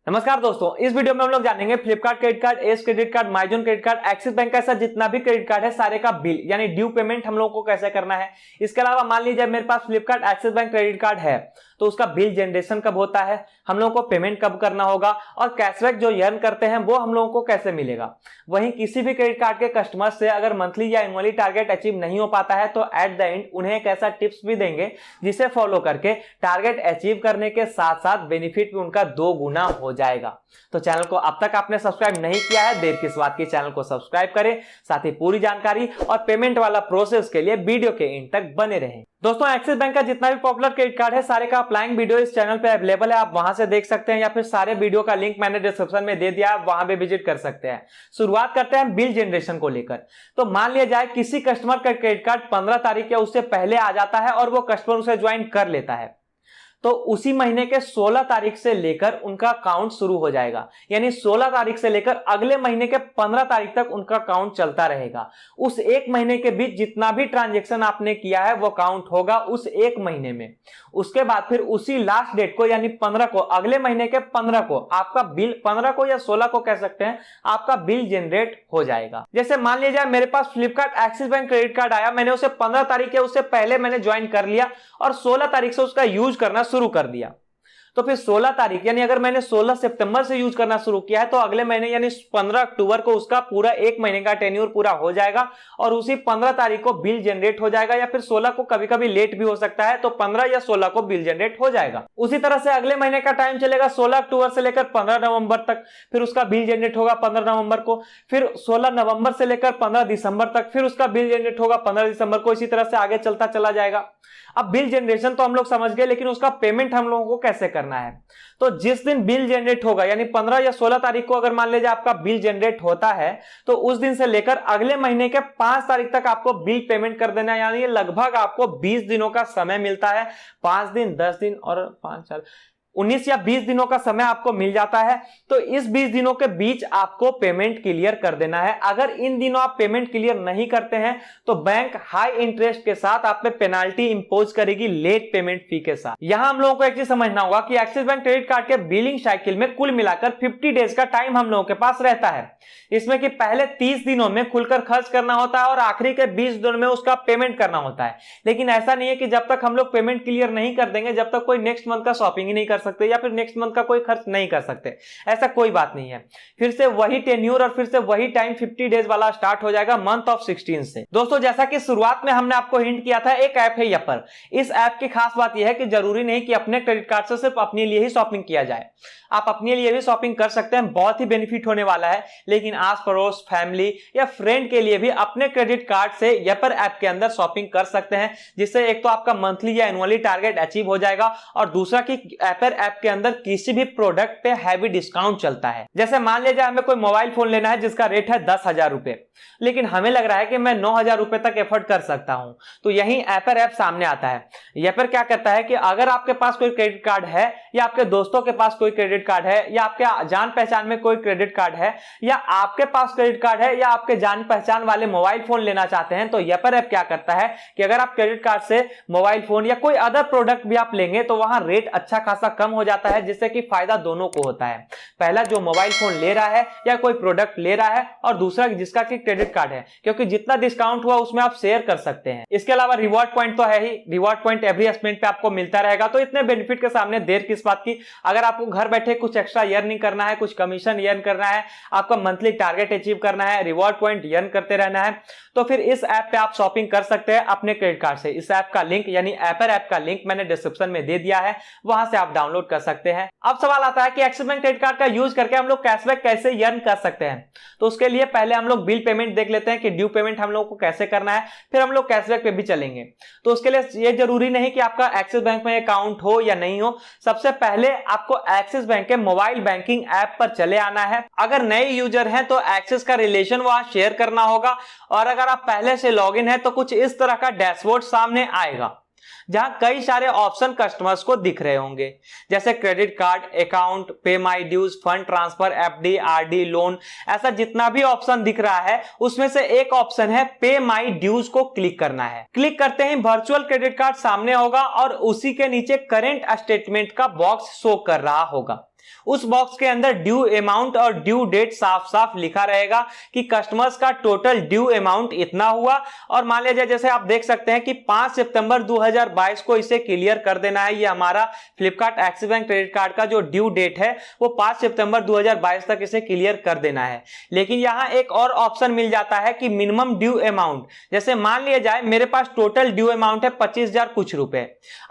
नमस्कार दोस्तों, इस वीडियो में हम लोग जानेंगे Flipkart credit card, S credit card, माइजोन credit card, axis bank का ऐसा जितना भी क्रेडिट कार्ड है सारे का बिल यानी ड्यू पेमेंट हम लोगों को कैसे करना है। इसके अलावा मान लीजिए मेरे पास Flipkart Axis Bank credit card है तो उसका बिल जनरेशन कब होता है, हम लोगों को पेमेंट कब करना होगा और कैशबैक जो अर्न करते हैं वो हम लोगों को कैसे मिलेगा। वहीं किसी भी क्रेडिट कार्ड के कस्टमर से अगर मंथली या एनुअली टारगेट अचीव नहीं हो पाता है तो एट द एंड उन्हें एक ऐसा टिप्स भी देंगे जिसे फॉलो करके टारगेट अचीव करने के साथ साथ बेनिफिट भी उनका 2 गुना हो जाएगा। तो चैनल को अब तक आपने सब्सक्राइब नहीं किया है, देर किस बात की, चैनल को सब्सक्राइब करें, साथ ही पूरी जानकारी और पेमेंट वाला प्रोसेस के लिए वीडियो के एंड तक बने रहें। दोस्तों, एक्सिस बैंक का जितना भी पॉपुलर क्रेडिट कार्ड है सारे का अप्लाइंग वीडियो इस चैनल पे अवेलेबल है, आप वहां से देख सकते हैं या फिर सारे वीडियो का लिंक मैंने डिस्क्रिप्शन में दे दिया है, वहां पे विजिट कर सकते हैं। शुरुआत करते हैं बिल जनरेशन को लेकर। तो मान लिया जाए किसी कस्टमर का क्रेडिट कार्ड 15 तारीख या उससे पहले आ जाता है और वो कस्टमर उसे ज्वाइन कर लेता है तो उसी महीने के 16 तारीख से लेकर उनका काउंट शुरू हो जाएगा, यानी 16 तारीख से लेकर अगले महीने के 15 तारीख तक उनका काउंट चलता रहेगा। उस एक महीने के बीच जितना भी ट्रांजैक्शन आपने किया है वो काउंट होगा उस एक महीने में। उसके बाद फिर उसी लास्ट डेट को यानी 15 को, अगले महीने के 15 को आपका बिल, 15 को या 16 को कह सकते हैं, आपका बिल जनरेट हो जाएगा। जैसे मान लीजिए मेरे पास Flipkart Axis Bank credit card आया, मैंने उसे 15 तारीख या उससे पहले मैंने ज्वाइन कर लिया और 16 तारीख से उसका यूज करना शुरू कर दिया। तो फिर 16 तारीख यानी अगर मैंने 16 सितंबर से यूज करना शुरू किया है तो अगले महीने यानी 15 अक्टूबर को उसका पूरा एक महीने का टेन्योर पूरा हो जाएगा और उसी 15 तारीख को बिल जनरेट हो जाएगा, या फिर 16 को, कभी कभी लेट भी हो सकता है, तो 15 या 16 को बिल जनरेट हो जाएगा। उसी तरह से अगले महीने का टाइम चलेगा 16 अक्टूबर से लेकर 15 नवंबर तक, फिर उसका बिल जनरेट होगा 15 नवंबर को, फिर 16 नवंबर से लेकर 15 दिसंबर तक, फिर उसका बिल जनरेट होगा 15 दिसंबर को। इसी तरह से आगे चलता चला जाएगा। अब बिल जनरेशन तो हम लोग समझ गए, लेकिन उसका पेमेंट हम लोगों को कैसे करना है। तो जिस दिन बिल जनरेट होगा यानी 15 या 16 तारीख को अगर मान लीजिए आपका बिल जनरेट होता है तो उस दिन से लेकर अगले महीने के 5 तारीख तक आपको बिल पेमेंट कर देना है, यानी लगभग आपको 20 दिनों का समय मिलता है। 5 दिन, 10 दिन और 5, 4, 19 या 20 दिनों का समय आपको मिल जाता है। तो इस 20 दिनों के बीच आपको पेमेंट क्लियर कर देना है। अगर इन दिनों आप पेमेंट क्लियर नहीं करते हैं तो बैंक हाई इंटरेस्ट के साथ आप पे पेनाल्टी इंपोज करेगी लेट पेमेंट फी के साथ। यहां हम लोगों को एक चीज समझना होगा कि एक्सिस बैंक क्रेडिट कार्ड के बिलिंग साइकिल में कुल मिलाकर 50 डेज का टाइम हम लोगों के पास रहता है। इसमें कि पहले 30 दिनों में खुलकर खर्च करना होता है और आखिरी के 20 दिनों में उसका पेमेंट करना होता है। लेकिन ऐसा नहीं है कि जब तक हम लोग पेमेंट क्लियर नहीं कर देंगे जब तक कोई नेक्स्ट मंथ का शॉपिंग ही नहीं कर सकते या फिर नेक्स्ट मंथ का कोई खर्च नहीं कर सकते, ऐसा कोई बात नहीं है। फिर से वही टेन्योर और फिर से वही टाइम 50 डेज वाला स्टार्ट हो जाएगा मंथ ऑफ 16 से। दोस्तों, जैसा कि शुरुआत में हमने आपको हिंट किया था, एक ऐप है येपर। इस ऐप की खास बात यह है कि जरूरी नहीं कि अपने क्रेडिट कार्ड से सिर्फ अपने लिए ही शॉपिंग किया जाए, आप अपने लिए भी शॉपिंग कर सकते हैं, बहुत ही बेनिफिट होने वाला है। लेकिन आस पड़ोस, फैमिली या फ्रेंड के लिए भी अपने क्रेडिट कार्ड से येपर ऐप के अंदर शॉपिंग कर सकते हैं, जिससे एक तो आपका मंथली या एनुअली टारगेट अचीव हो जाएगा और दूसरा कि येपर ऐप के अंदर किसी भी प्रोडक्ट पे हैवी डिस्काउंट चलता है। जैसे मान लीजिए हमें कोई मोबाइल फोन लेना है जिसका रेट है 10,000 रुपए, लेकिन हमें लग रहा है कि मैं 9,000 रुपए तक एफर्ट कर सकता हूं, तो यही येपर ऐप सामने आता है। येपर क्या करता है कि अगर आपके पास कोई क्रेडिट कार्ड है या आपके दोस्तों के पास कोई क्रेडिट कार्ड है या आपके जान पहचान में कोई क्रेडिट कार्ड है या आपके पास क्रेडिट कार्ड है या आपके जान पहचान वाले मोबाइल फोन लेना चाहते हैं, तो येपर ऐप क्या करता है कि अगर आप क्रेडिट कार्ड से मोबाइल फोन या कोई अदर प्रोडक्ट भी आप लेंगे तो वहां रेट अच्छा खासा कम हो जाता है, जिससे कि फायदा दोनों को होता है। पहला जो मोबाइल फोन ले रहा है या कोई प्रोडक्ट ले रहा है और दूसरा जिसका कि क्रेडिट कार्ड है, क्योंकि जितना डिस्काउंट हुआ उसमें आप शेयर कर सकते हैं। इसके अलावा रिवॉर्ड पॉइंट तो है ही, रिवॉर्ड पॉइंट एवरी स्पेंड पे आपको मिलता रहेगा। तो इतने बेनिफिट के सामने देर किस बात की। अगर आपको घर बैठे कुछ एक्स्ट्रा अर्निंग करना है, कुछ कमीशन अर्न करना है, आपका मंथली टारगेट अचीव करना है, रिवॉर्ड पॉइंट अर्न करते रहना है, तो फिर इस ऐप पे आप शॉपिंग कर सकते हैं अपने क्रेडिट कार्ड से। इस ऐप का लिंक यानी येपर ऐप का लिंक मैंने डिस्क्रिप्शन में दे दिया है, वहां से आप डाउनलोड कर सकते हैं। अब सवाल आता है कि एक्सिस बैंक क्रेडिट कार्ड का यूज करके हम लोग कैशबैक कैसे अर्न कर सकते हैं। तो उसके लिए पहले हम लोग बिल पेमेंट देख लेते हैं कि ड्यू पेमेंट हम लोग को कैसे करना है, फिर हम लोग कैशबैक पे भी चलेंगे। तो उसके लिए ये जरूरी नहीं कि आपका एक्सिस बैंक में अकाउंट हो या नहीं हो, सबसे पहले आपको एक्सिस बैंक के मोबाइल बैंकिंग ऐप पर चले आना है। अगर नए यूजर हैं तो एक्सिस का रिलेशन वहां शेयर करना होगा, और अगर आप पहले से लॉगिन है तो कुछ इस तरह का डैशबोर्ड सामने आएगा जहां कई सारे ऑप्शन कस्टमर्स को दिख रहे होंगे, जैसे credit card, account, pay my dues, fund transfer, FD, RD, loan, ऐसा जितना भी ऑप्शन दिख रहा है उसमें से एक ऑप्शन है पे माई ड्यूज को क्लिक करना है। क्लिक करते ही वर्चुअल क्रेडिट कार्ड सामने होगा और उसी के नीचे करेंट स्टेटमेंट का बॉक्स शो कर रहा होगा। उस बॉक्स के अंदर ड्यू अमाउंट और ड्यू डेट साफ साफ लिखा रहेगा कि कस्टमर्स का टोटल ड्यू अमाउंट इतना हुआ, और मान लीजिए जैसे आप देख सकते हैं कि 5 सितंबर 2022 को इसे क्लियर कर देना है। ये हमारा Flipkart Axis Bank credit card का जो ड्यू डेट है वो 5 सितंबर 2022 तक इसे क्लियर कर देना है। लेकिन यहां एक और ऑप्शन मिल जाता है कि मिनिमम ड्यू अमाउंट, जैसे मान लिया जाए मेरे पास टोटल ड्यू अमाउंट है 25,000 कुछ रुपए।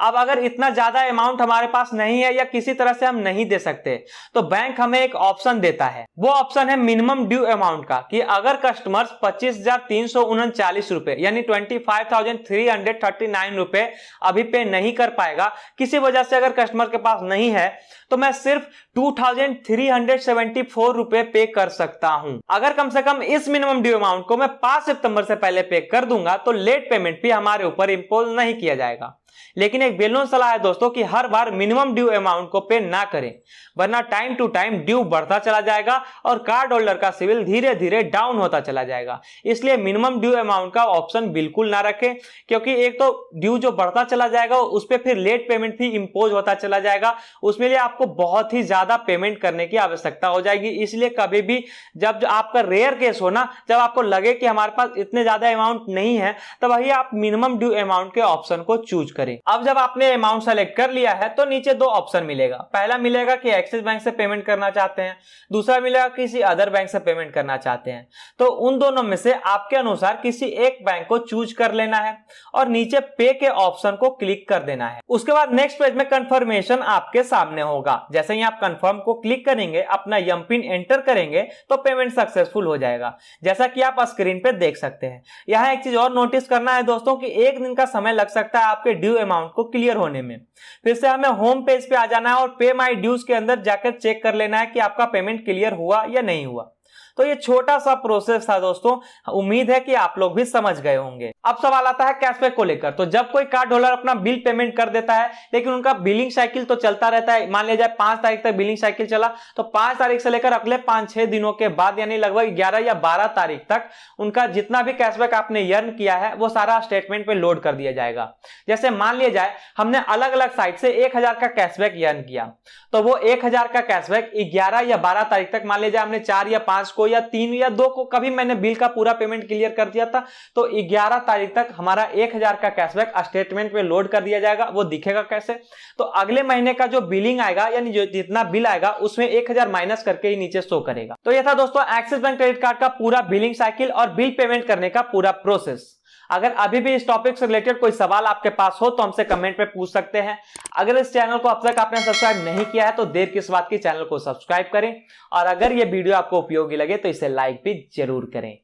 अब अगर इतना ज्यादा अमाउंट हमारे पास नहीं है या किसी तरह से हम नहीं दे सकते, तो बैंक हमें एक ऑप्शन देता है। वो ऑप्शन है मिनिमम ड्यू अमाउंट का, कि अगर कस्टमर्स 25,339 रुपए यानी 25,339 रुपए अभी पे नहीं कर पाएगा, किसी वजह से अगर कस्टमर के पास नहीं है, तो मैं सिर्फ 2,374 रुपए पे कर सकता हूं। अगर कम से कम इस मिनिमम ड्यू अमाउंट को मैं 5 सितंबर से पहले पे कर दूंगा तो लेट पेमेंट भी हमारे ऊपर इंपोज नहीं किया जाएगा। लेकिन एक बेलून सलाह है दोस्तों कि हर बार मिनिमम ड्यू अमाउंट को पे ना करें, वरना टाइम टू टाइम ड्यू बढ़ता चला जाएगा और कार्ड होल्डर का सिविल धीरे धीरे डाउन होता चला जाएगा। इसलिए मिनिमम ड्यू अमाउंट का ऑप्शन बिल्कुल ना रखें, क्योंकि एक तो ड्यू जो बढ़ता चला जाएगा उस पर फिर लेट पेमेंट भी इंपोज होता चला जाएगा, उसमें लिए आपको बहुत ही ज्यादा पेमेंट करने की आवश्यकता हो जाएगी। इसलिए कभी भी जब आपका रेयर केस हो ना, जब आपको लगे कि हमारे पास इतने ज्यादा अमाउंट नहीं है, तब वही आप मिनिमम ड्यू अमाउंट के ऑप्शन को चूज करें। अब जब आपने अमाउंट सेलेक्ट कर लिया है तो नीचे दो ऑप्शन मिलेगा। पहला मिलेगा कि एक्सिस बैंक से पेमेंट करना चाहते हैं, दूसरा मिलेगा किसी अदर बैंक से पेमेंट करना चाहते हैं। तो उन दोनों में से आपके अनुसार किसी एक बैंक को चूज कर लेना है और नीचे पे के ऑप्शन को क्लिक कर देना है। उसके बाद नेक्स्ट पेज में कंफर्मेशन आपके सामने होगा। जैसे ही आप कंफर्म को क्लिक करेंगे, अपना एम पिन एंटर करेंगे तो पेमेंट सक्सेसफुल हो जाएगा, जैसा कि आप स्क्रीन पे देख सकते हैं। यहां एक चीज और नोटिस करना है दोस्तों कि 1 दिन का समय लग सकता है आपके ड्यू अमाउंट को क्लियर होने में। फिर से हमें होम पेज पे आ जाना है और पे माई ड्यूज के अंदर जाकर चेक कर लेना है कि आपका पेमेंट क्लियर हुआ या नहीं हुआ। तो ये छोटा सा प्रोसेस था दोस्तों, उम्मीद है कि आप लोग भी समझ गए होंगे। अब सवाल आता है कैशबैक को लेकर। तो जब कोई कार्ड होल्डर अपना बिल पेमेंट कर देता है, लेकिन उनका बिलिंग साइकिल तो चलता रहता है, मान लिया जाए 5 तारीख तक बिलिंग साइकिल चला, तो 5 तारीख से लेकर अगले 5-6 दिनों के बाद यानी लगभग 11 या 12 तारीख तक उनका जितना भी कैशबैक आपने अर्न किया है वो सारा स्टेटमेंट पे लोड कर दिया जाएगा। जैसे मान लिया जाए हमने अलग अलग साइट से 1000 का कैशबैक अर्न किया, तो वो 1000 का कैशबैक 11 या 12 तारीख तक, मान लीजिए हमने 4 या 5 को या 3 या 2 को कभी मैंने बिल का पूरा पेमेंट क्लियर कर दिया था, तो 11 तारीख तक हमारा 1000 का कैशबैक स्टेटमेंट पे लोड कर दिया जाएगा। वो दिखेगा कैसे? तो अगले महीने का जो बिलिंग आएगा यानी जो जितना बिल आएगा उसमें 1000 माइनस करके ही नीचे शो करेगा। तो यह था दोस्तों एक्सिस बैंक क्रेडिट कार्ड का पूरा बिलिंग साइकिल और बिल पेमेंट करने का पूरा प्रोसेस। अगर अभी भी इस टॉपिक से रिलेटेड कोई सवाल आपके पास हो तो हमसे कमेंट पे पूछ सकते हैं। अगर इस चैनल को अब तक आपने सब्सक्राइब नहीं किया है तो देर किस बात की, चैनल को सब्सक्राइब करें, और अगर ये वीडियो आपको उपयोगी लगे तो इसे लाइक भी जरूर करें।